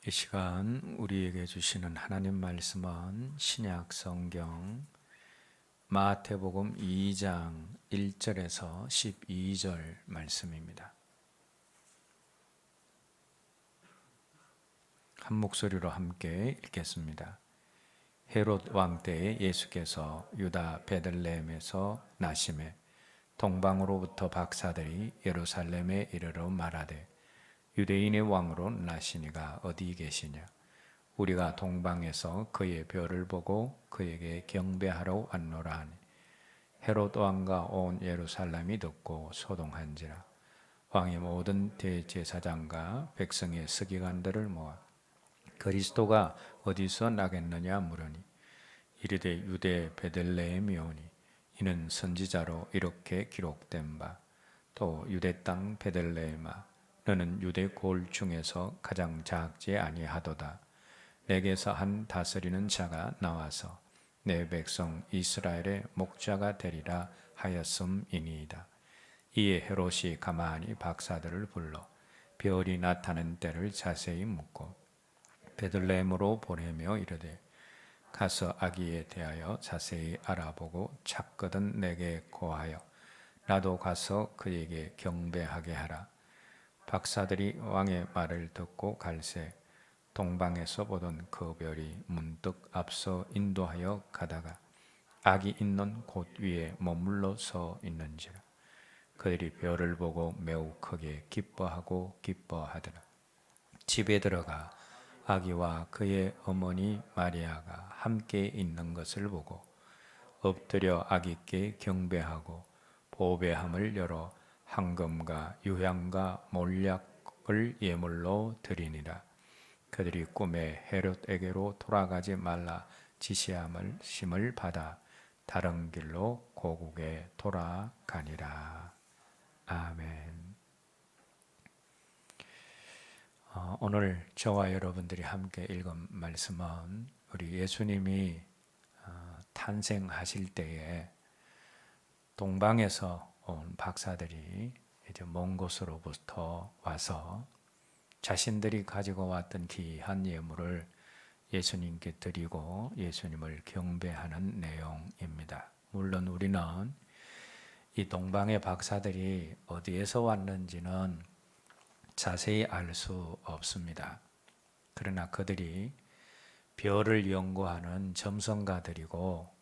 이 시간 우리에게 주시는 하나님 말씀은 신약 성경 마태복음 2장 1절에서 12절 말씀입니다. 한 목소리로 함께 읽겠습니다. 헤롯 왕 때에 예수께서 유다 베들레헴에서 나심에 동방으로부터 박사들이 예루살렘에 이르러 말하되 유대인의 왕으로 나시니가 어디 계시냐? 우리가 동방에서 그의 별을 보고 그에게 경배하러 왔노라 하니 헤롯 왕과 온 예루살렘이 듣고 소동한지라. 왕이 모든 대제사장과 백성의 서기관들을 모아 그리스도가 어디서 나겠느냐 물으니 이르되 유대 베들레헴이오니 이는 선지자로 이렇게 기록된 바 또 유대 땅 베들레헴아 너는 유대 골 중에서 가장 작지 아니하도다. 내게서 한 다스리는 자가 나와서 내 백성 이스라엘의 목자가 되리라 하였음이니이다. 이에 헤롯이 가만히 박사들을 불러 별이 나타난 때를 자세히 묻고 베들레헴으로 보내며 이르되 가서 아기에 대하여 자세히 알아보고 찾거든 내게 고하여 나도 가서 그에게 경배하게 하라. 박사들이 왕의 말을 듣고 갈새 동방에서 보던 그 별이 문득 앞서 인도하여 가다가 아기 있는 곳 위에 머물러 서 있는지라. 그들이 별을 보고 매우 크게 기뻐하더라. 집에 들어가 아기와 그의 어머니 마리아가 함께 있는 것을 보고 엎드려 아기께 경배하고 보배함을 열어 황금과 유향과 몰약을 예물로 드리니라. 그들이 꿈에 헤롯에게로 돌아가지 말라 지시함을 받아 다른 길로 고국에 돌아가니라. 아멘. 오늘 저와 여러분들이 함께 읽은 말씀은 우리 예수님이 탄생하실 때에 동방에서 온 박사들이 이제 먼 곳으로부터 와서 자신들이 가지고 왔던 귀한 예물을 예수님께 드리고 예수님을 경배하는 내용입니다. 물론 우리는 이 동방의 박사들이 어디에서 왔는지는 자세히 알 수 없습니다. 그러나 그들이 별을 연구하는 점성가들이고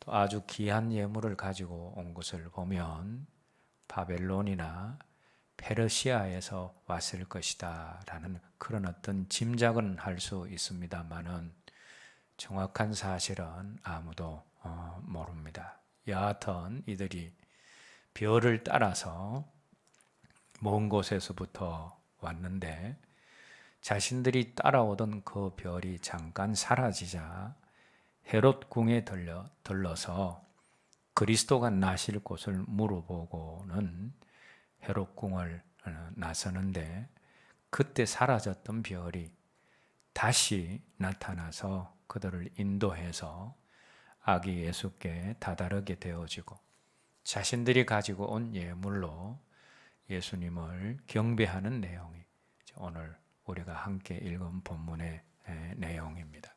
또 아주 귀한 예물을 가지고 온 것을 보면 바벨론이나 페르시아에서 왔을 것이다 라는 그런 어떤 짐작은 할 수 있습니다만은 정확한 사실은 아무도 모릅니다. 여하튼 이들이 별을 따라서 먼 곳에서부터 왔는데 자신들이 따라오던 그 별이 잠깐 사라지자 헤롯 궁에 들러서 그리스도가 나실 곳을 물어보고는 헤롯 궁을 나서는데 그때 사라졌던 별이 다시 나타나서 그들을 인도해서 아기 예수께 다다르게 되어지고 자신들이 가지고 온 예물로 예수님을 경배하는 내용이 오늘 우리가 함께 읽은 본문의 내용입니다.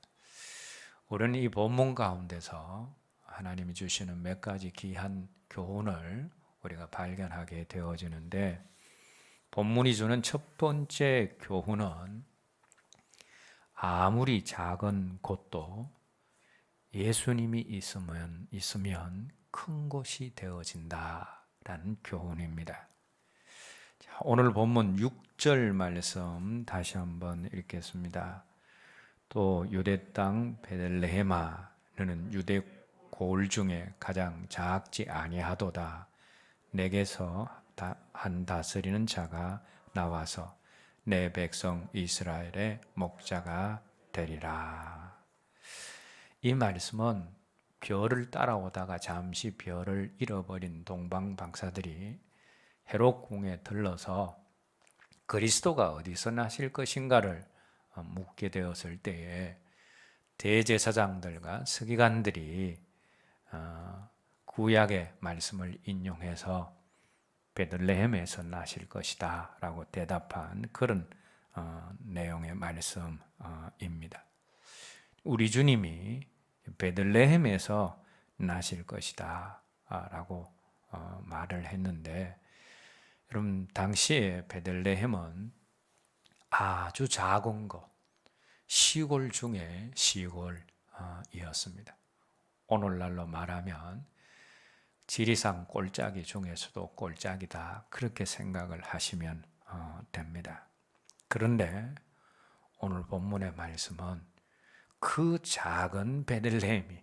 우리는 이 본문 가운데서 하나님이 주시는 몇 가지 귀한 교훈을 우리가 발견하게 되어지는데 본문이 주는 첫 번째 교훈은 아무리 작은 곳도 예수님이 있으면 큰 곳이 되어진다라는 교훈입니다. 자, 오늘 본문 6절 말씀 다시 한번 읽겠습니다. 또 유대 땅 베들레헴아 너는 유대 골 중에 가장 작지 아니하도다. 내게서 한 다스리는 자가 나와서 내 백성 이스라엘의 목자가 되리라. 이 말씀은 별을 따라오다가 잠시 별을 잃어버린 동방 박사들이 헤롯 궁에 들러서 그리스도가 어디서 나실 것인가를 묻게 되었을 때에 대제사장들과 서기관들이 구약의 말씀을 인용해서 베들레헴에서 나실 것이다 라고 대답한 그런 내용의 말씀입니다. 우리 주님이 베들레헴에서 나실 것이다 라고 말을 했는데, 여러분 당시에 베들레헴은 아주 작은 곳, 시골 중에 시골이었습니다. 오늘날로 말하면 지리산 꼴짜기 중에서도 꼴짜기다, 그렇게 생각을 하시면 됩니다. 그런데 오늘 본문의 말씀은 그 작은 베들레헴이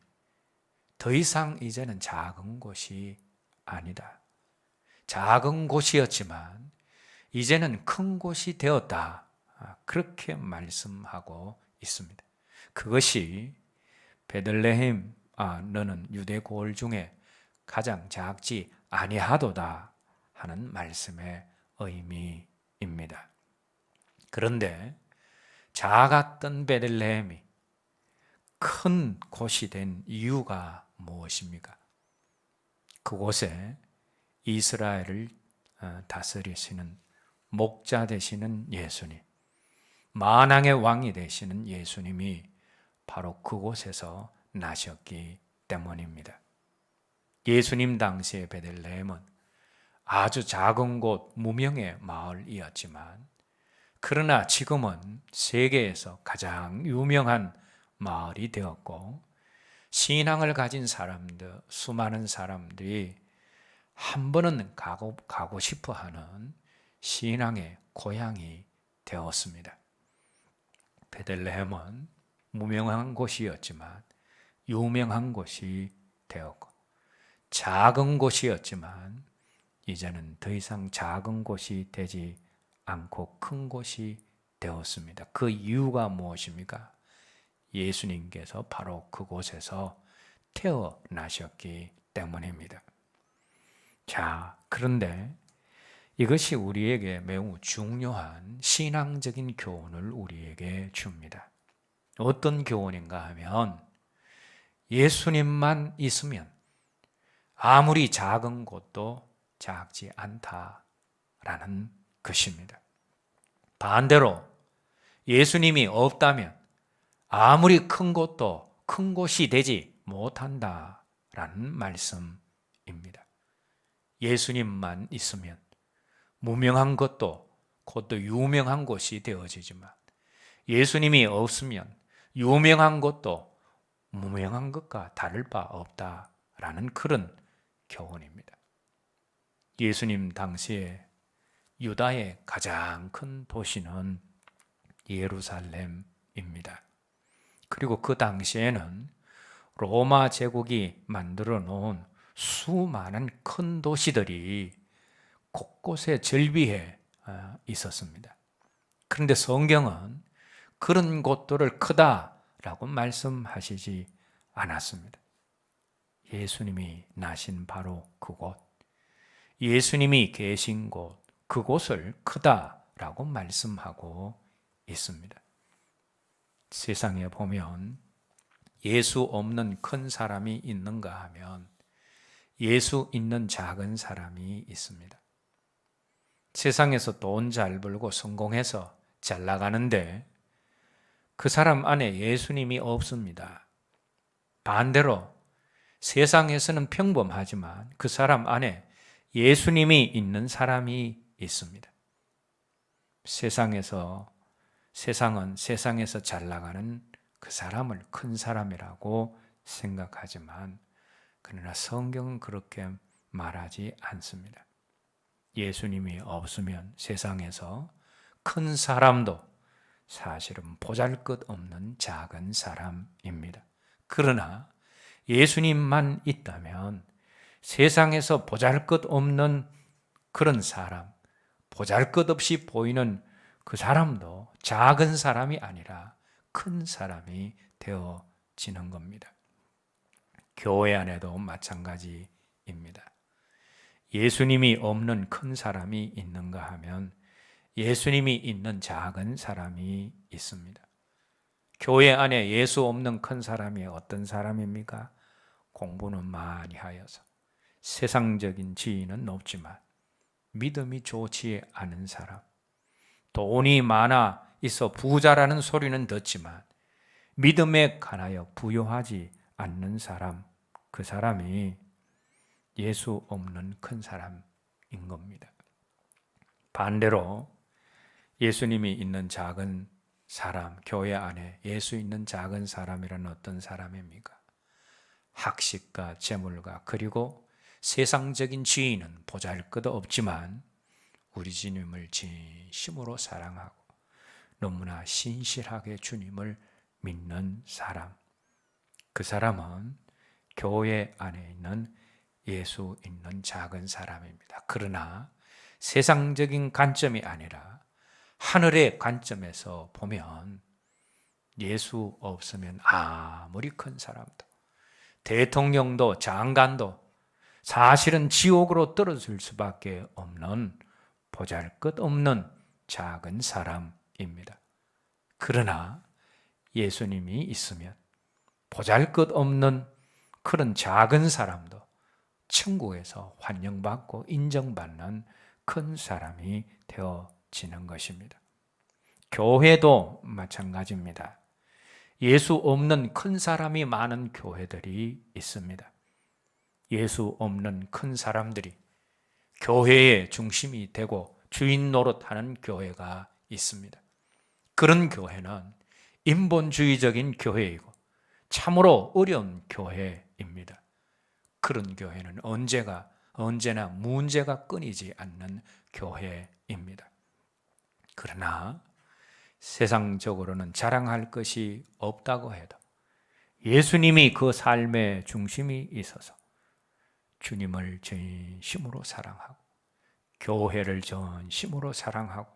더 이상 이제는 작은 곳이 아니다. 작은 곳이었지만 이제는 큰 곳이 되었다, 그렇게 말씀하고 있습니다. 그것이 베들레헴, 너는 유대 고을 중에 가장 작지 아니하도다 하는 말씀의 의미입니다. 그런데 작았던 베들레헴이 큰 곳이 된 이유가 무엇입니까? 그곳에 이스라엘을 다스리시는 목자 되시는 예수님, 만왕의 왕이 되시는 예수님이 바로 그곳에서 나셨기 때문입니다. 예수님 당시의 베들레헴은 아주 작은 곳, 무명의 마을이었지만, 그러나 지금은 세계에서 가장 유명한 마을이 되었고, 신앙을 가진 사람들, 수많은 사람들이 한 번은 가고 싶어 하는 신앙의 고향이 되었습니다. 베들레헴은 무명한 곳이었지만 유명한 곳이 되었고, 작은 곳이었지만 이제는 더 이상 작은 곳이 되지 않고 큰 곳이 되었습니다. 그 이유가 무엇입니까? 예수님께서 바로 그곳에서 태어나셨기 때문입니다. 자, 그런데 이것이 우리에게 매우 중요한 신앙적인 교훈을 우리에게 줍니다. 어떤 교훈인가 하면, 예수님만 있으면 아무리 작은 곳도 작지 않다라는 것입니다. 반대로 예수님이 없다면 아무리 큰 곳도 큰 곳이 되지 못한다라는 말씀입니다. 예수님만 있으면 무명한 것도 곧도 유명한 곳이 되어지지만, 예수님이 없으면 유명한 것도 무명한 것과 다를 바 없다라는 그런 교훈입니다. 예수님 당시에 유다의 가장 큰 도시는 예루살렘입니다. 그리고 그 당시에는 로마 제국이 만들어 놓은 수많은 큰 도시들이 곳곳에 절비해 있었습니다. 그런데 성경은 그런 곳들을 크다라고 말씀하시지 않았습니다. 예수님이 나신 바로 그곳, 예수님이 계신 곳, 그곳을 크다라고 말씀하고 있습니다. 세상에 보면 예수 없는 큰 사람이 있는가 하면 예수 있는 작은 사람이 있습니다. 세상에서 돈 잘 벌고 성공해서 잘 나가는데 그 사람 안에 예수님이 없습니다. 반대로 세상에서는 평범하지만 그 사람 안에 예수님이 있는 사람이 있습니다. 세상은 세상에서 잘 나가는 그 사람을 큰 사람이라고 생각하지만, 그러나 성경은 그렇게 말하지 않습니다. 예수님이 없으면 세상에서 큰 사람도 사실은 보잘것없는 작은 사람입니다. 그러나 예수님만 있다면 세상에서 보잘것없는 그런 사람, 보잘것없이 보이는 그 사람도 작은 사람이 아니라 큰 사람이 되어지는 겁니다. 교회 안에도 마찬가지입니다. 예수님이 없는 큰 사람이 있는가 하면 예수님이 있는 작은 사람이 있습니다. 교회 안에 예수 없는 큰 사람이 어떤 사람입니까? 공부는 많이 하여서 세상적인 지위는 높지만 믿음이 좋지 않은 사람, 돈이 많아 있어 부자라는 소리는 듣지만 믿음에 관하여 부유하지 않는 사람, 그 사람이 예수 없는 큰 사람인 겁니다. 반대로 예수님이 있는 작은 사람, 교회 안에 예수 있는 작은 사람이란 어떤 사람입니까? 학식가, 재물가, 그리고 세상적인 지위는 보잘것없지만 우리 주님을 진심으로 사랑하고 너무나 신실하게 주님을 믿는 사람, 그 사람은 교회 안에 있는 예수 있는 작은 사람입니다. 그러나 세상적인 관점이 아니라 하늘의 관점에서 보면 예수 없으면 아무리 큰 사람도, 대통령도 장관도 사실은 지옥으로 떨어질 수밖에 없는 보잘것없는 작은 사람입니다. 그러나 예수님이 있으면 보잘것없는 그런 작은 사람도 천국에서 환영받고 인정받는 큰 사람이 되어지는 것입니다. 교회도 마찬가지입니다. 예수 없는 큰 사람이 많은 교회들이 있습니다. 예수 없는 큰 사람들이 교회의 중심이 되고 주인 노릇하는 교회가 있습니다. 그런 교회는 인본주의적인 교회이고 참으로 어려운 교회입니다. 그런 교회는 언제나 문제가 끊이지 않는 교회입니다. 그러나 세상적으로는 자랑할 것이 없다고 해도 예수님이 그 삶의 중심이 있어서 주님을 전심으로 사랑하고 교회를 전심으로 사랑하고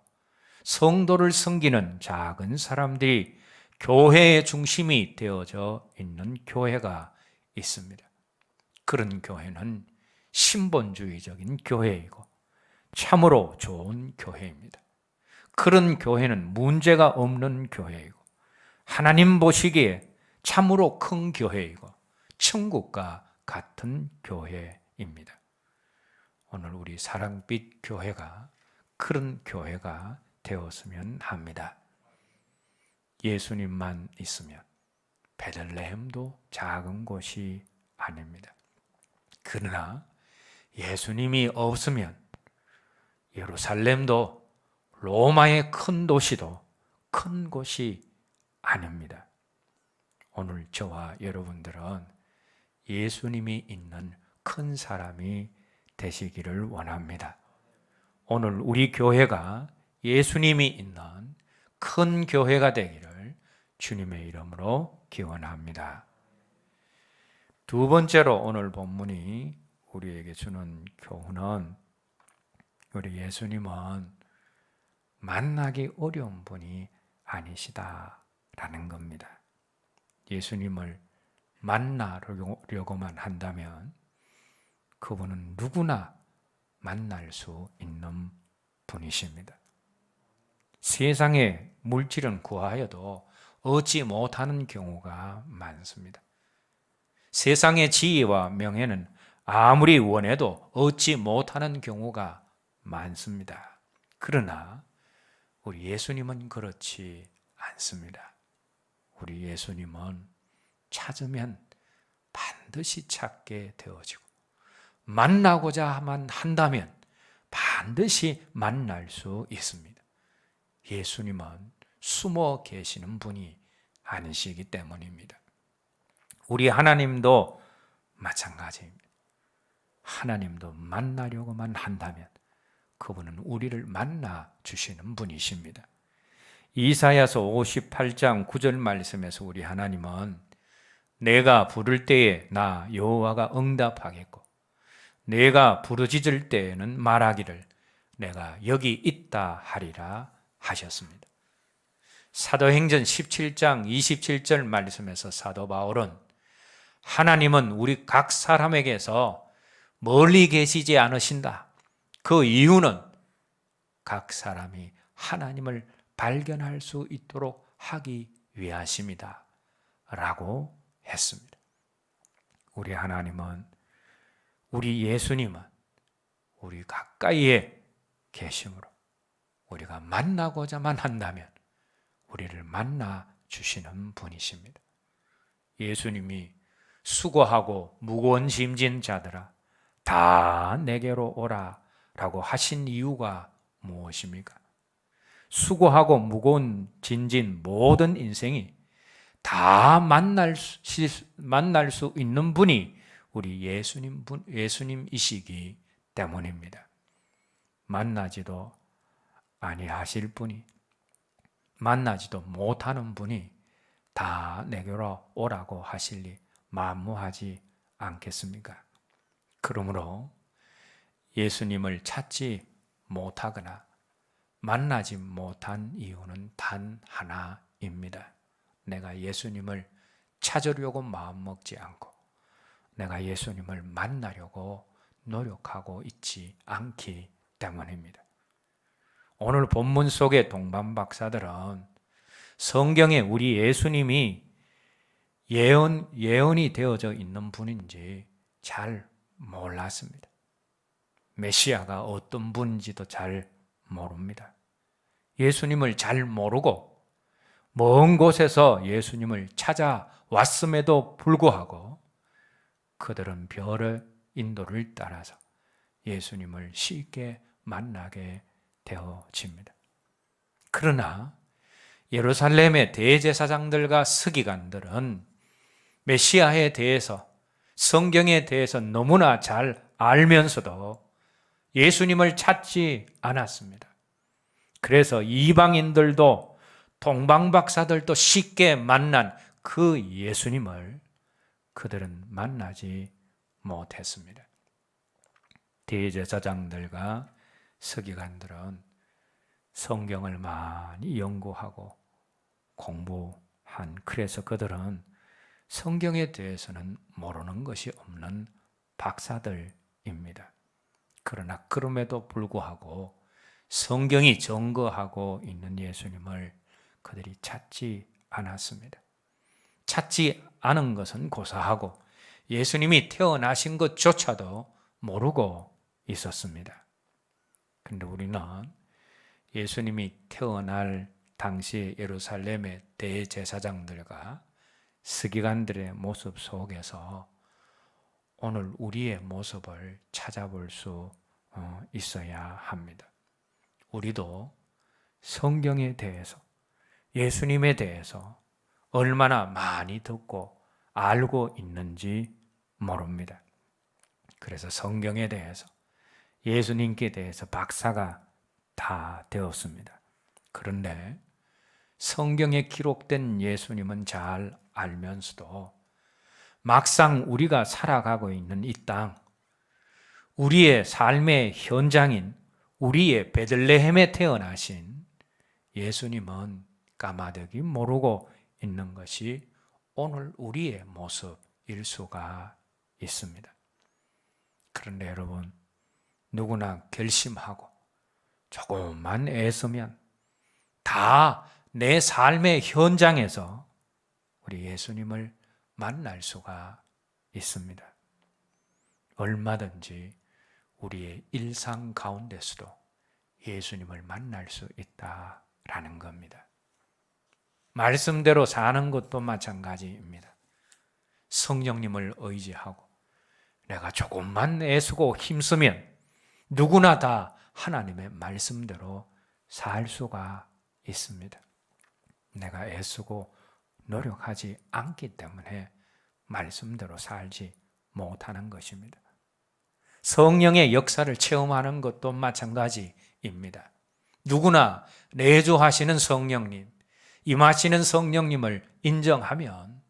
성도를 섬기는 작은 사람들이 교회의 중심이 되어져 있는 교회가 있습니다. 그런 교회는 신본주의적인 교회이고 참으로 좋은 교회입니다. 그런 교회는 문제가 없는 교회이고 하나님 보시기에 참으로 큰 교회이고 천국과 같은 교회입니다. 오늘 우리 사랑빛 교회가 그런 교회가 되었으면 합니다. 예수님만 있으면 베들레헴도 작은 곳이 아닙니다. 그러나 예수님이 없으면 예루살렘도 로마의 큰 도시도 큰 곳이 아닙니다. 오늘 저와 여러분들은 예수님이 있는 큰 사람이 되시기를 원합니다. 오늘 우리 교회가 예수님이 있는 큰 교회가 되기를 주님의 이름으로 기원합니다. 두 번째로 오늘 본문이 우리에게 주는 교훈은 우리 예수님은 만나기 어려운 분이 아니시다라는 겁니다. 예수님을 만나려고만 한다면 그분은 누구나 만날 수 있는 분이십니다. 세상의 물질은 구하여도 얻지 못하는 경우가 많습니다. 세상의 지위와 명예는 아무리 원해도 얻지 못하는 경우가 많습니다. 그러나 우리 예수님은 그렇지 않습니다. 우리 예수님은 찾으면 반드시 찾게 되어지고 만나고자만 한다면 반드시 만날 수 있습니다. 예수님은 숨어 계시는 분이 아니시기 때문입니다. 우리 하나님도 마찬가지입니다. 하나님도 만나려고만 한다면 그분은 우리를 만나 주시는 분이십니다. 이사야서 58장 9절 말씀에서 우리 하나님은 내가 부를 때에 나 여호와가 응답하겠고 내가 부르짖을 때에는 말하기를 내가 여기 있다 하리라 하셨습니다. 사도행전 17장 27절 말씀에서 사도 바울은 하나님은 우리 각 사람에게서 멀리 계시지 않으신다. 그 이유는 각 사람이 하나님을 발견할 수 있도록 하기 위하십니다. 라고 했습니다. 우리 하나님은, 우리 예수님은 우리 가까이에 계심으로 우리가 만나고자만 한다면 우리를 만나 주시는 분이십니다. 예수님이 수고하고 무거운 짐진 자들아 다 내게로 오라 라고 하신 이유가 무엇입니까? 수고하고 무거운 짐진 모든 인생이 다 만날 수 있는 분이 우리 예수님이시기 때문입니다. 만나지도 아니하실 분이, 만나지도 못하는 분이 다 내게로 오라고 하시리 만무하지 않겠습니까? 그러므로 예수님을 찾지 못하거나 만나지 못한 이유는 단 하나입니다. 내가 예수님을 찾으려고 마음먹지 않고 내가 예수님을 만나려고 노력하고 있지 않기 때문입니다. 오늘 본문 속의 동방박사들은 성경에 우리 예수님이 예언이 되어져 있는 분인지 잘 몰랐습니다. 메시아가 어떤 분인지도 잘 모릅니다. 예수님을 잘 모르고 먼 곳에서 예수님을 찾아왔음에도 불구하고 그들은 별의 인도를 따라서 예수님을 쉽게 만나게 되어집니다. 그러나 예루살렘의 대제사장들과 서기관들은 메시아에 대해서, 성경에 대해서 너무나 잘 알면서도 예수님을 찾지 않았습니다. 그래서 이방인들도 동방박사들도 쉽게 만난 그 예수님을 그들은 만나지 못했습니다. 대제사장들과 서기관들은 성경을 많이 연구하고 공부한, 그래서 그들은 성경에 대해서는 모르는 것이 없는 박사들입니다. 그러나 그럼에도 불구하고 성경이 증거하고 있는 예수님을 그들이 찾지 않았습니다. 찾지 않은 것은 고사하고 예수님이 태어나신 것조차도 모르고 있었습니다. 그런데 우리는 예수님이 태어날 당시 예루살렘의 대제사장들과 서기관들의 모습 속에서 오늘 우리의 모습을 찾아볼 수 있어야 합니다. 우리도 성경에 대해서, 예수님에 대해서 얼마나 많이 듣고 알고 있는지 모릅니다. 그래서 성경에 대해서, 예수님께 대해서 박사가 다 되었습니다. 그런데 성경에 기록된 예수님은 잘 알면서도 막상 우리가 살아가고 있는 이 땅, 우리의 삶의 현장인 우리의 베들레헴에 태어나신 예수님은 까마득히 모르고 있는 것이 오늘 우리의 모습일 수가 있습니다. 그런데 여러분, 누구나 결심하고 조금만 애쓰면 다 내 삶의 현장에서 우리 예수님을 만날 수가 있습니다. 얼마든지 우리의 일상 가운데서도 예수님을 만날 수 있다라는 겁니다. 말씀대로 사는 것도 마찬가지입니다. 성령님을 의지하고 내가 조금만 애쓰고 힘쓰면 누구나 다 하나님의 말씀대로 살 수가 있습니다. 내가 애쓰고 노력하지 않기 때문에 말씀대로 살지 못하는 것입니다. 성령의 역사를 체험하는 것도 마찬가지입니다. 누구나 내주하시는 성령님, 임하시는 성령님을 인정하면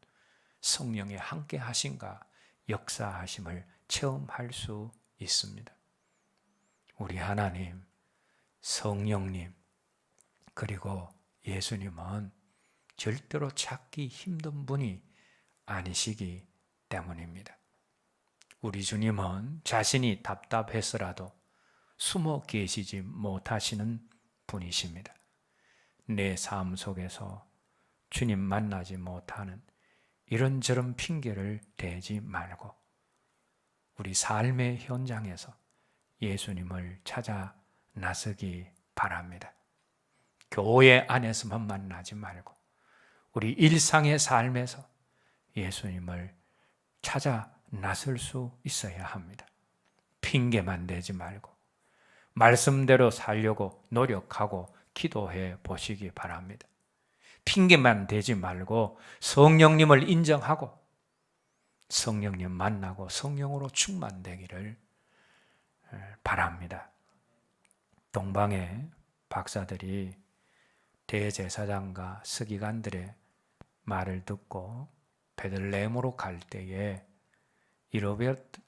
성령의 함께 하심과 역사하심을 체험할 수 있습니다. 우리 하나님, 성령님, 그리고 예수님은 절대로 찾기 힘든 분이 아니시기 때문입니다. 우리 주님은 자신이 답답해서라도 숨어 계시지 못하시는 분이십니다. 내 삶 속에서 주님 만나지 못하는 이런저런 핑계를 대지 말고 우리 삶의 현장에서 예수님을 찾아 나서기 바랍니다. 교회 안에서만 만나지 말고 우리 일상의 삶에서 예수님을 찾아 나설 수 있어야 합니다. 핑계만 대지 말고 말씀대로 살려고 노력하고 기도해 보시기 바랍니다. 핑계만 대지 말고 성령님을 인정하고 성령님 만나고 성령으로 충만되기를 바랍니다. 동방의 박사들이 대제사장과 서기관들의 말을 듣고 베들레헴으로 갈 때에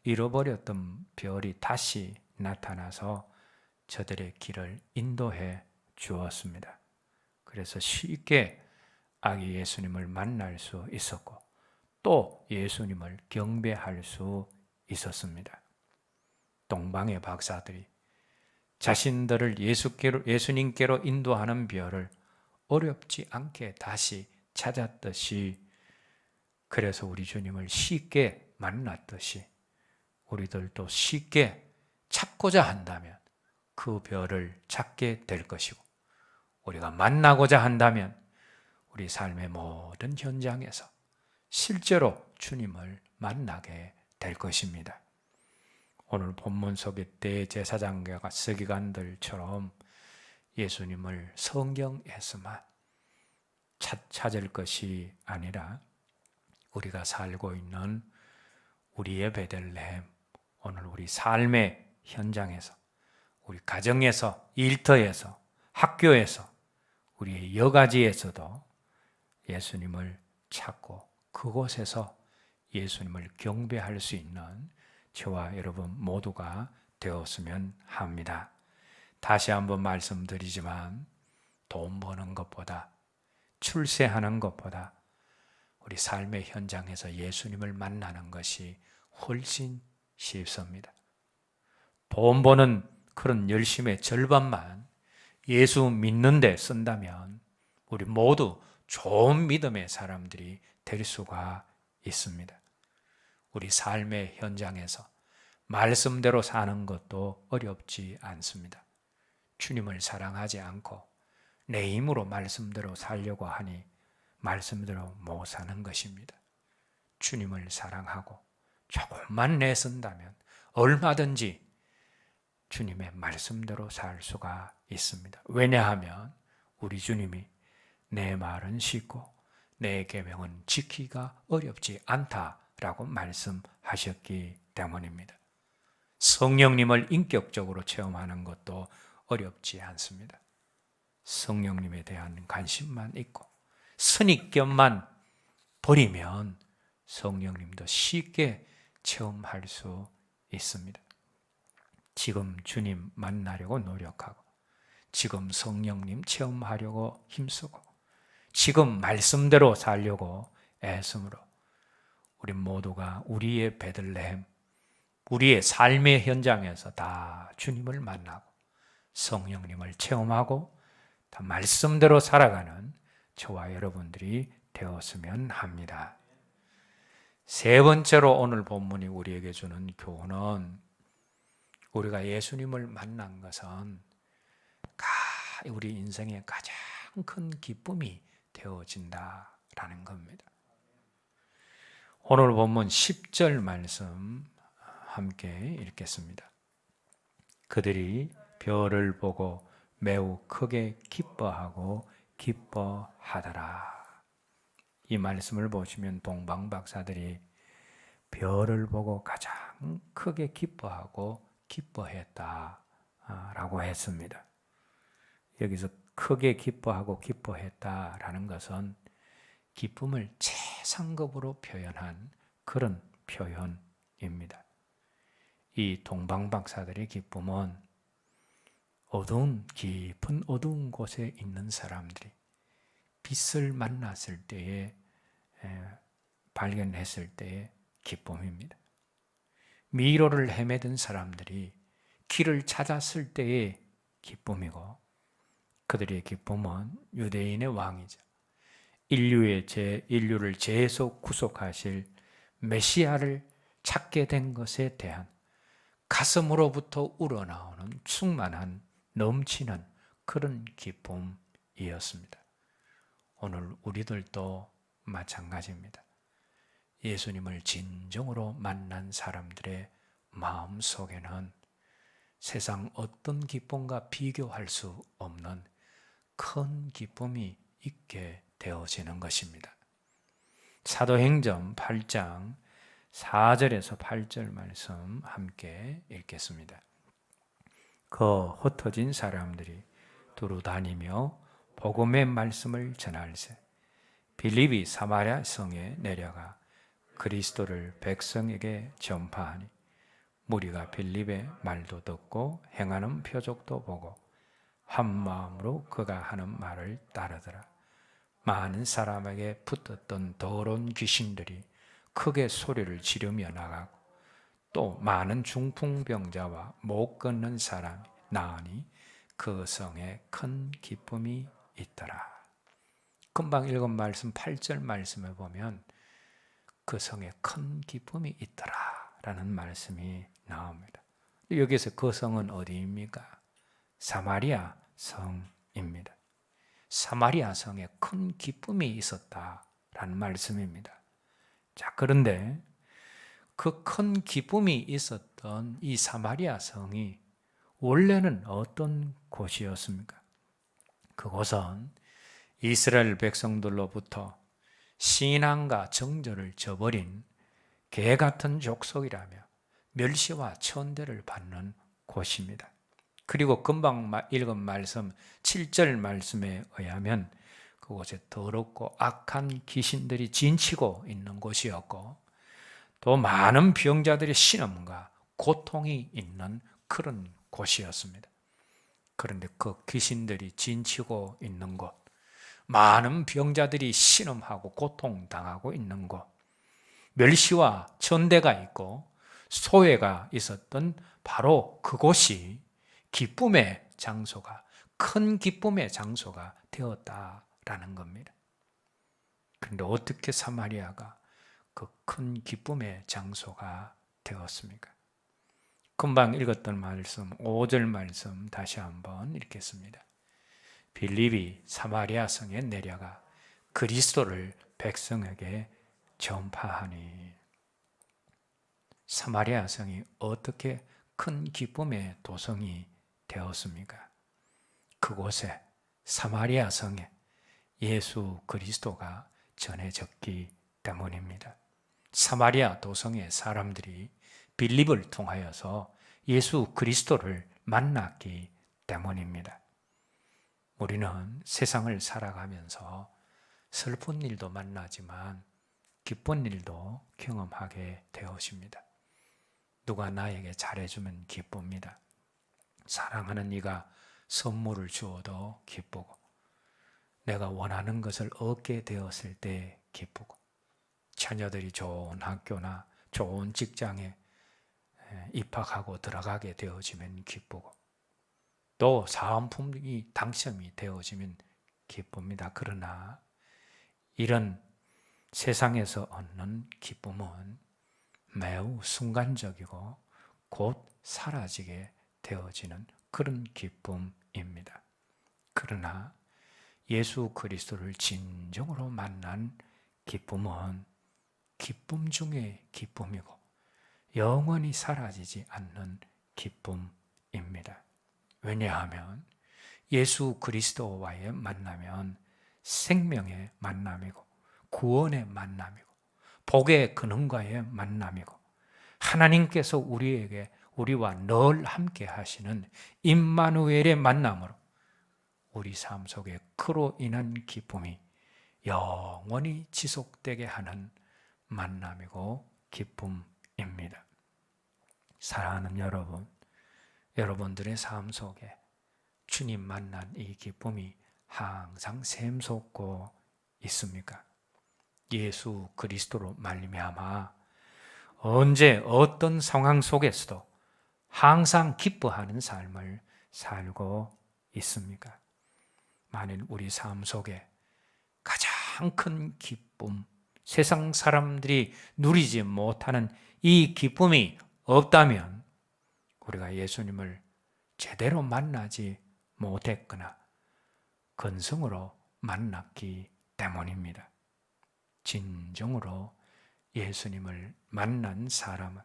잃어버렸던 별이 다시 나타나서 저들의 길을 인도해 주었습니다. 그래서 쉽게 아기 예수님을 만날 수 있었고 또 예수님을 경배할 수 있었습니다. 동방의 박사들이 자신들을 예수님께로 인도하는 별을 어렵지 않게 다시 찾았듯이, 그래서 우리 주님을 쉽게 만났듯이 우리들도 쉽게 찾고자 한다면 그 별을 찾게 될 것이고, 우리가 만나고자 한다면 우리 삶의 모든 현장에서 실제로 주님을 만나게 될 것입니다. 오늘 본문 속의 대제사장과 서기관들처럼 예수님을 성경에서만 찾을 것이 아니라 우리가 살고 있는 우리의 베들레헴, 오늘 우리 삶의 현장에서, 우리 가정에서, 일터에서, 학교에서, 우리의 여가지에서도 예수님을 찾고 그곳에서 예수님을 경배할 수 있는 저와 여러분 모두가 되었으면 합니다. 다시 한번 말씀드리지만 돈 버는 것보다, 출세하는 것보다 우리 삶의 현장에서 예수님을 만나는 것이 훨씬 쉽습니다. 돈 버는 그런 열심의 절반만 예수 믿는 데 쓴다면 우리 모두 좋은 믿음의 사람들이 될 수가 있습니다. 우리 삶의 현장에서 말씀대로 사는 것도 어렵지 않습니다. 주님을 사랑하지 않고 내 힘으로 말씀대로 살려고 하니 말씀대로 못 사는 것입니다. 주님을 사랑하고 조금만 내쓴다면 얼마든지 주님의 말씀대로 살 수가 있습니다. 왜냐하면 우리 주님이 내 말은 쉽고 내 계명은 지키기가 어렵지 않다라고 말씀하셨기 때문입니다. 성령님을 인격적으로 체험하는 것도 어렵지 않습니다. 성령님에 대한 관심만 있고 선입견만 버리면 성령님도 쉽게 체험할 수 있습니다. 지금 주님 만나려고 노력하고, 지금 성령님 체험하려고 힘쓰고, 지금 말씀대로 살려고 애쓰므로 우리 모두가 우리의 베들레헴, 우리의 삶의 현장에서 다 주님을 만나고 성령님을 체험하고 다 말씀대로 살아가는 저와 여러분들이 되었으면 합니다. 세 번째로 오늘 본문이 우리에게 주는 교훈은, 우리가 예수님을 만난 것은 우리 인생의 가장 큰 기쁨이 되어진다라는 겁니다. 오늘 본문 10절 말씀 함께 읽겠습니다. 그들이 별을 보고 매우 크게 기뻐하고 기뻐하더라. 이 말씀을 보시면 동방 박사들이 별을 보고 가장 크게 기뻐하고 기뻐했다라고 했습니다. 여기서 크게 기뻐하고 기뻐했다라는 것은 기쁨을 최상급으로 표현한 그런 표현입니다. 이 동방 박사들의 기쁨은 깊은 어두운 곳에 있는 사람들이 빛을 만났을 때에, 발견했을 때의 기쁨입니다. 미로를 헤매던 사람들이 길을 찾았을 때의 기쁨이고, 그들의 기쁨은 유대인의 왕이자 인류를 재해서 구속하실 메시아를 찾게 된 것에 대한 가슴으로부터 우러나오는 충만한 넘치는 그런 기쁨입니다. 이었습니다. 오늘 우리들도 마찬가지입니다. 예수님을 진정으로 만난 사람들의 마음 속에는 세상 어떤 기쁨과 비교할 수 없는 큰 기쁨이 있게 되어지는 것입니다. 사도행전 8장 4절에서 8절 말씀 함께 읽겠습니다. 그 흩어진 사람들이 두루 다니며 복음의 말씀을 전할세 빌립이 사마리아 성에 내려가 그리스도를 백성에게 전파하니 무리가 빌립의 말도 듣고 행하는 표적도 보고 한 마음으로 그가 하는 말을 따르더라. 많은 사람에게 붙었던 더러운 귀신들이 크게 소리를 지르며 나가고 또 많은 중풍병자와 못 걷는 사람이 나으니 그 성에 큰 기쁨이 있더라. 금방 읽은 말씀 8절 말씀에 보면 그 성에 큰 기쁨이 있더라 라는 말씀이 나옵니다. 여기서 그 성은 어디입니까? 사마리아 성입니다. 사마리아 성에 큰 기쁨이 있었다라는 말씀입니다. 자, 그런데 그 큰 기쁨이 있었던 이 사마리아 성이 원래는 어떤 곳이었습니까? 그곳은 이스라엘 백성들로부터 신앙과 정절을 저버린 개 같은 족속이라며 멸시와 천대를 받는 곳입니다. 그리고 금방 읽은 말씀 7절 말씀에 의하면 그곳에 더럽고 악한 귀신들이 진치고 있는 곳이었고 또 많은 병자들의 신음과 고통이 있는 그런 곳이었습니다. 그런데 그 귀신들이 진치고 있는 곳, 많은 병자들이 신음하고 고통당하고 있는 곳, 멸시와 천대가 있고 소외가 있었던 바로 그곳이 기쁨의 장소가, 큰 기쁨의 장소가 되었다라는 겁니다. 그런데 어떻게 사마리아가 그 큰 기쁨의 장소가 되었습니까? 금방 읽었던 말씀 5절 말씀 다시 한번 읽겠습니다. 빌립이 사마리아 성에 내려가 그리스도를 백성에게 전파하니. 사마리아 성이 어떻게 큰 기쁨의 도성이 되었습니까? 그곳에 사마리아 성에 예수 그리스도가 전해졌기 때문입니다. 사마리아 도성의 사람들이 빌립을 통하여서 예수 그리스도를 만났기 때문입니다. 우리는 세상을 살아가면서 슬픈 일도 만나지만 기쁜 일도 경험하게 되어집니다. 누가 나에게 잘해주면 기쁩니다. 사랑하는 이가 선물을 주어도 기쁘고 내가 원하는 것을 얻게 되었을 때 기쁘고 자녀들이 좋은 학교나 좋은 직장에 입학하고 들어가게 되어지면 기쁘고 또 사은품이 당첨이 되어지면 기쁩니다. 그러나 이런 세상에서 얻는 기쁨은 매우 순간적이고 곧 사라지게 되어지는 그런 기쁨입니다. 그러나 예수 그리스도를 진정으로 만난 기쁨은 기쁨 중에 기쁨이고 영원히 사라지지 않는 기쁨입니다. 왜냐하면 예수 그리스도와의 만나면 생명의 만남이고 구원의 만남이고 복의 근원과의 만남이고 하나님께서 우리와 늘 함께 하시는 임마누엘의 만남으로 우리 삶 속에 그로 인한 기쁨이 영원히 지속되게 하는 만남이고 기쁨입니다. 사랑하는 여러분, 여러분들의 삶 속에 주님 만난 이 기쁨이 항상 샘솟고 있습니까? 예수 그리스도로 말미암아 언제 어떤 상황 속에서도 항상 기뻐하는 삶을 살고 있습니까? 만일 우리 삶 속에 가장 큰 기쁨, 세상 사람들이 누리지 못하는 이 기쁨이 없다면 우리가 예수님을 제대로 만나지 못했거나 근성으로 만났기 때문입니다. 진정으로 예수님을 만난 사람은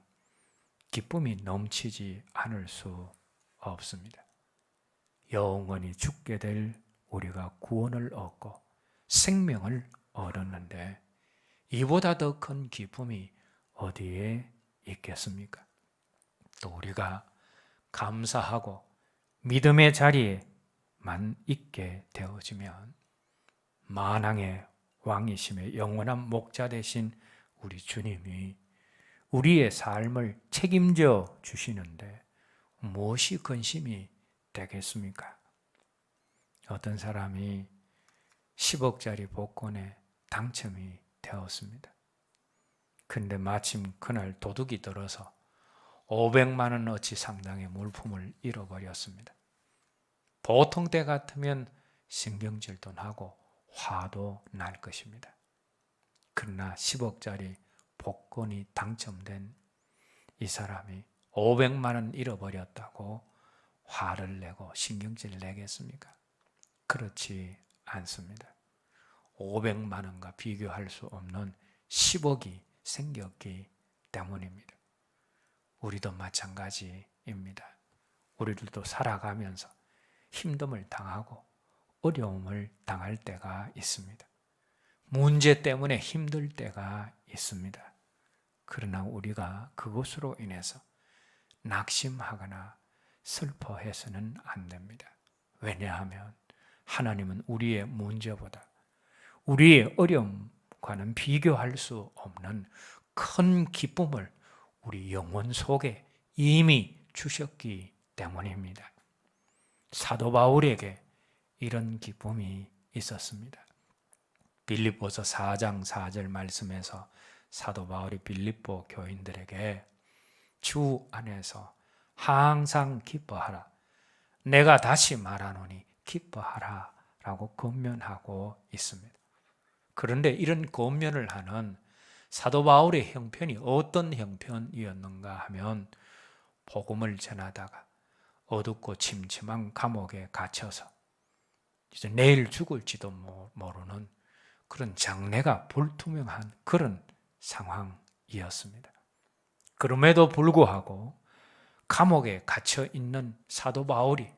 기쁨이 넘치지 않을 수 없습니다. 영원히 죽게 될 우리가 구원을 얻고 생명을 얻었는데 이보다 더 큰 기쁨이 어디에 있겠습니까? 또 우리가 감사하고 믿음의 자리에만 있게 되어지면 만왕의 왕이심의 영원한 목자 되신 우리 주님이 우리의 삶을 책임져 주시는데 무엇이 근심이 되겠습니까? 어떤 사람이 10억짜리 복권에 당첨이 되었습니다. 근데 마침 그날 도둑이 들어서 500만 원어치 상당의 물품을 잃어버렸습니다. 보통 때 같으면 신경질도 나고 화도 날 것입니다. 그러나 10억짜리 복권이 당첨된 이 사람이 500만 원 잃어버렸다고 화를 내고 신경질을 내겠습니까? 그렇지 않습니다. 500만 원과 비교할 수 없는 10억이 생겼기 때문입니다. 우리도 마찬가지입니다. 우리들도 살아가면서 힘듦을 당하고 어려움을 당할 때가 있습니다. 문제 때문에 힘들 때가 있습니다. 그러나 우리가 그것으로 인해서 낙심하거나 슬퍼해서는 안 됩니다. 왜냐하면 하나님은 우리의 문제보다 우리의 어려움과는 비교할 수 없는 큰 기쁨을 우리 영혼 속에 이미 주셨기 때문입니다. 사도 바울에게 이런 기쁨이 있었습니다. 빌립보서 4장 4절 말씀에서 사도 바울이 빌립보 교인들에게 주 안에서 항상 기뻐하라. 내가 다시 말하노니 기뻐하라 라고 권면하고 있습니다. 그런데 이런 권면을 하는 사도 바울의 형편이 어떤 형편이었는가 하면 복음을 전하다가 어둡고 침침한 감옥에 갇혀서 이제 내일 죽을지도 모르는 그런 장래가 불투명한 그런 상황이었습니다. 그럼에도 불구하고 감옥에 갇혀 있는 사도 바울이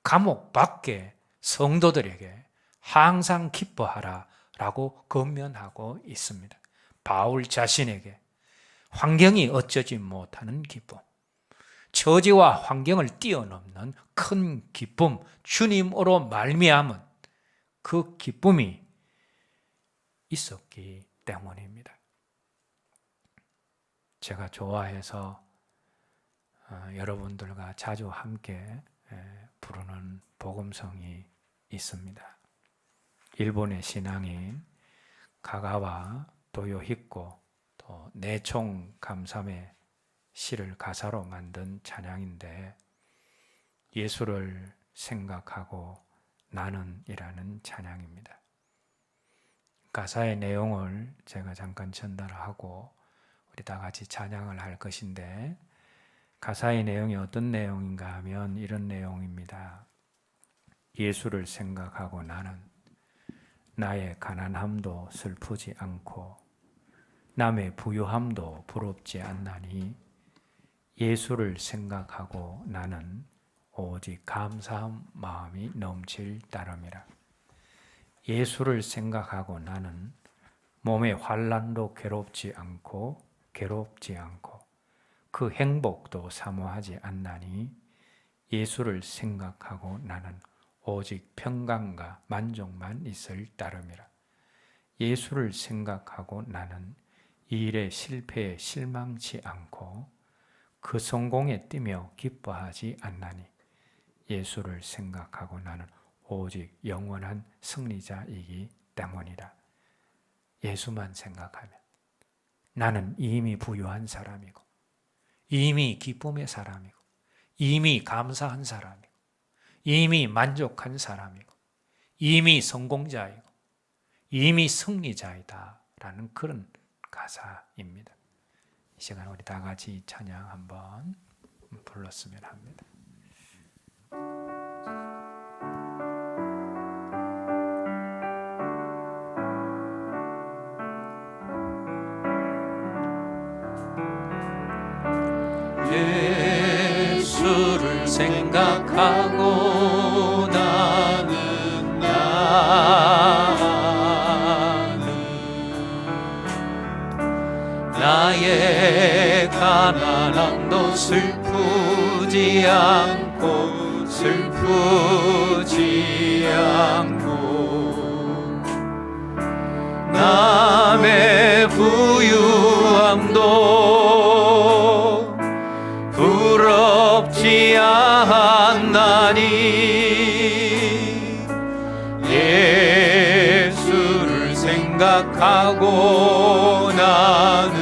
감옥 밖에 성도들에게 항상 기뻐하라 라고 권면하고 있습니다. 바울 자신에게 환경이 어쩌지 못하는 기쁨, 처지와 환경을 뛰어넘는 큰 기쁨, 주님으로 말미암은 그 기쁨이 있었기 때문입니다. 제가 좋아해서 여러분들과 자주 함께 부르는 복음성이 있습니다. 일본의 신앙인 가가와 도요히코 또 내총 감삼의 시를 가사로 만든 찬양인데 예수를 생각하고 나는 이라는 찬양입니다. 가사의 내용을 제가 잠깐 전달하고 우리 다 같이 찬양을 할 것인데 가사의 내용이 어떤 내용인가 하면 이런 내용입니다. 예수를 생각하고 나는 나의 가난함도 슬프지 않고 남의 부유함도 부럽지 않나니 예수를 생각하고 나는 오직 감사한 마음이 넘칠 따름이라. 예수를 생각하고 나는 몸의 환난도 괴롭지 않고 그 행복도 사모하지 않나니 예수를 생각하고 나는 오직 평강과 만족만 있을 따름이라. 예수를 생각하고 나는 이 일의 실패에 실망치 않고 그 성공에 뛰며 기뻐하지 않나니 예수를 생각하고 나는 오직 영원한 승리자이기 때문이라. 예수만 생각하면 나는 이미 부유한 사람이고 이미 기쁨의 사람이고 이미 감사한 사람이고 이미 만족한 사람이고 이미 성공자이고 이미 승리자이다 라는 그런 가사입니다. 이 시간 우리 다 같이 찬양 한번 불렀으면 합니다. 생각하고 나의 가난함도 슬프지 않고 남의 부유함도 부럽지 않나니 예수를 생각하고 나는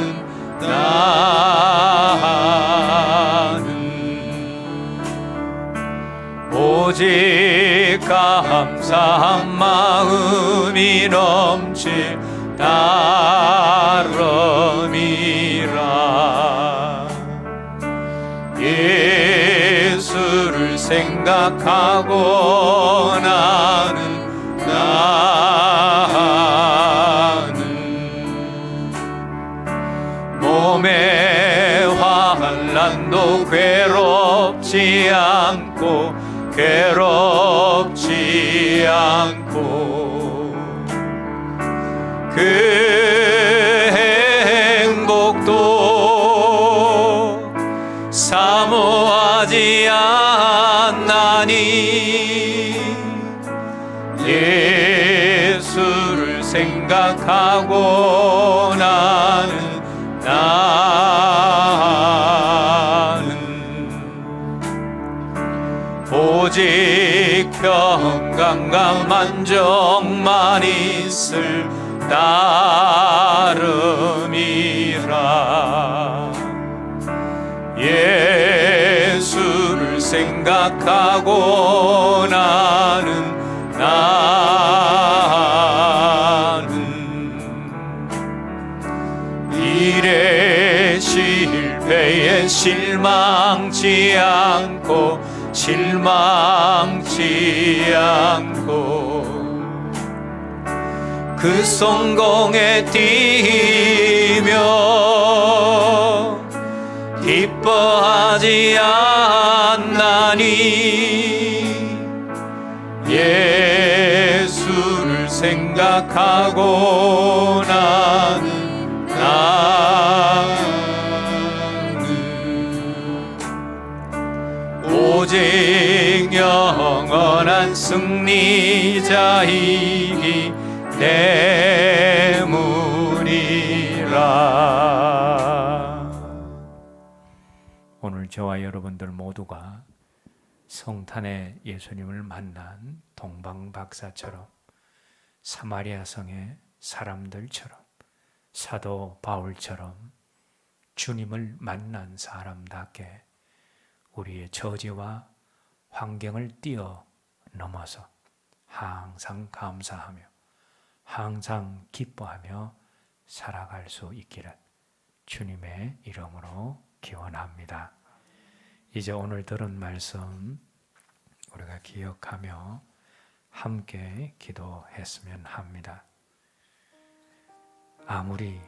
오직 감사한 마음이 넘칠 따름이라. 예수를 생각하고 나는 몸의 환난도 괴롭지 않고 그 행복도 사모하지 않나니 예수를 생각하고 나는 오직 평강과 만족만 있을 따름이라. 예수를 생각하고 나는 일의 실패에 실망치 않고 그 성공에 뛰며 기뻐하지 않나니 예수를 생각하고 나는 오직 영원한 승리자이기 때문이라. 오늘 저와 여러분들 모두가 성탄에 예수님을 만난 동방박사처럼 사마리아 성의 사람들처럼 사도 바울처럼 주님을 만난 사람답게 우리의 처지와 환경을 뛰어넘어서 항상 감사하며 항상 기뻐하며 살아갈 수 있기를 주님의 이름으로 기원합니다. 이제 오늘 들은 말씀 우리가 기억하며 함께 기도했으면 합니다. 아무리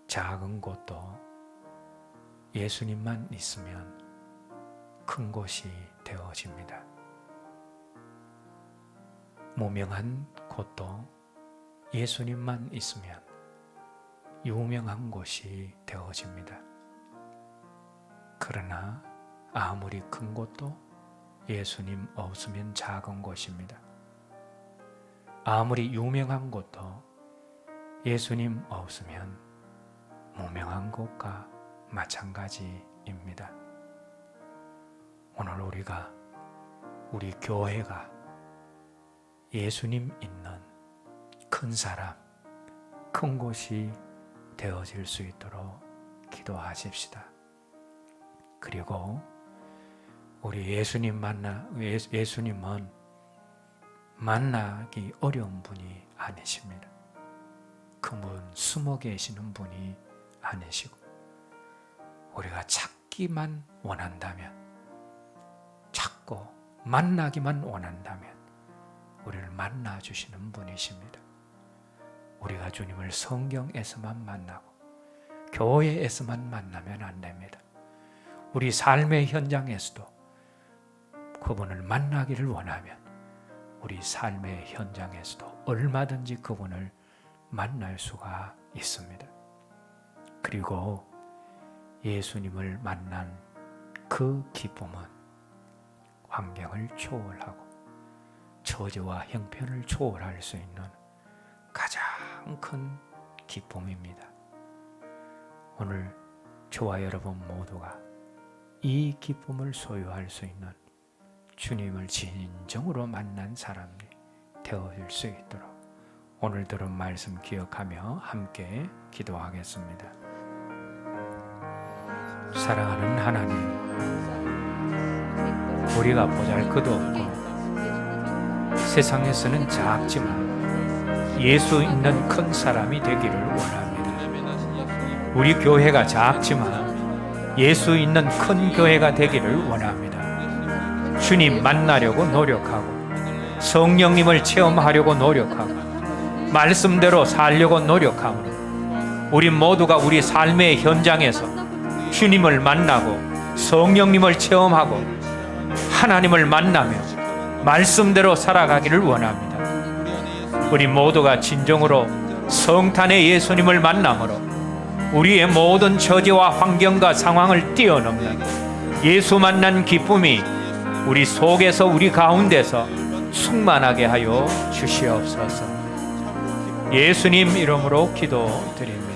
작은 곳도 예수님만 있으면 큰 곳이 되어집니다. 무명한 곳도 예수님만 있으면 유명한 곳이 되어집니다. 그러나 아무리 큰 곳도 예수님 없으면 작은 곳입니다. 아무리 유명한 곳도 예수님 없으면 무명한 곳과 마찬가지입니다. 오늘 우리 교회가 예수님 있는 큰 사람, 큰 곳이 되어질 수 있도록 기도하십시다. 그리고 우리 예수님은 만나기 어려운 분이 아니십니다. 그분 숨어 계시는 분이 아니시고 우리가 찾기만 원한다면, 찾고 만나기만 원한다면 우리를 만나주시는 분이십니다. 우리가 주님을 성경에서만 만나고 교회에서만 만나면 안 됩니다. 우리 삶의 현장에서도 그분을 만나기를 원하면 우리 삶의 현장에서도 얼마든지 그분을 만날 수가 있습니다. 그리고 예수님을 만난 그 기쁨은 환경을 초월하고 처지와 형편을 초월할 수 있는 가장 큰 기쁨입니다. 오늘 저와 여러분 모두가 이 기쁨을 소유할 수 있는 주님을 진정으로 만난 사람들이 되어질 수 있도록 오늘 들은 말씀 기억하며 함께 기도하겠습니다. 사랑하는 하나님, 우리가 보잘것없고 세상에서는 작지만 예수 있는 큰 사람이 되기를 원합니다. 우리 교회가 작지만 예수 있는 큰 교회가 되기를 원합니다. 주님 만나려고 노력하고 성령님을 체험하려고 노력하고 말씀대로 살려고 노력하므로 우리 모두가 우리 삶의 현장에서 주님을 만나고 성령님을 체험하고 하나님을 만나며 말씀대로 살아가기를 원합니다. 우리 모두가 진정으로 성탄의 예수님을 만남으로 우리의 모든 처지와 환경과 상황을 뛰어넘는 예수 만난 기쁨이 우리 속에서 우리 가운데서 충만하게 하여 주시옵소서. 예수님 이름으로 기도드립니다.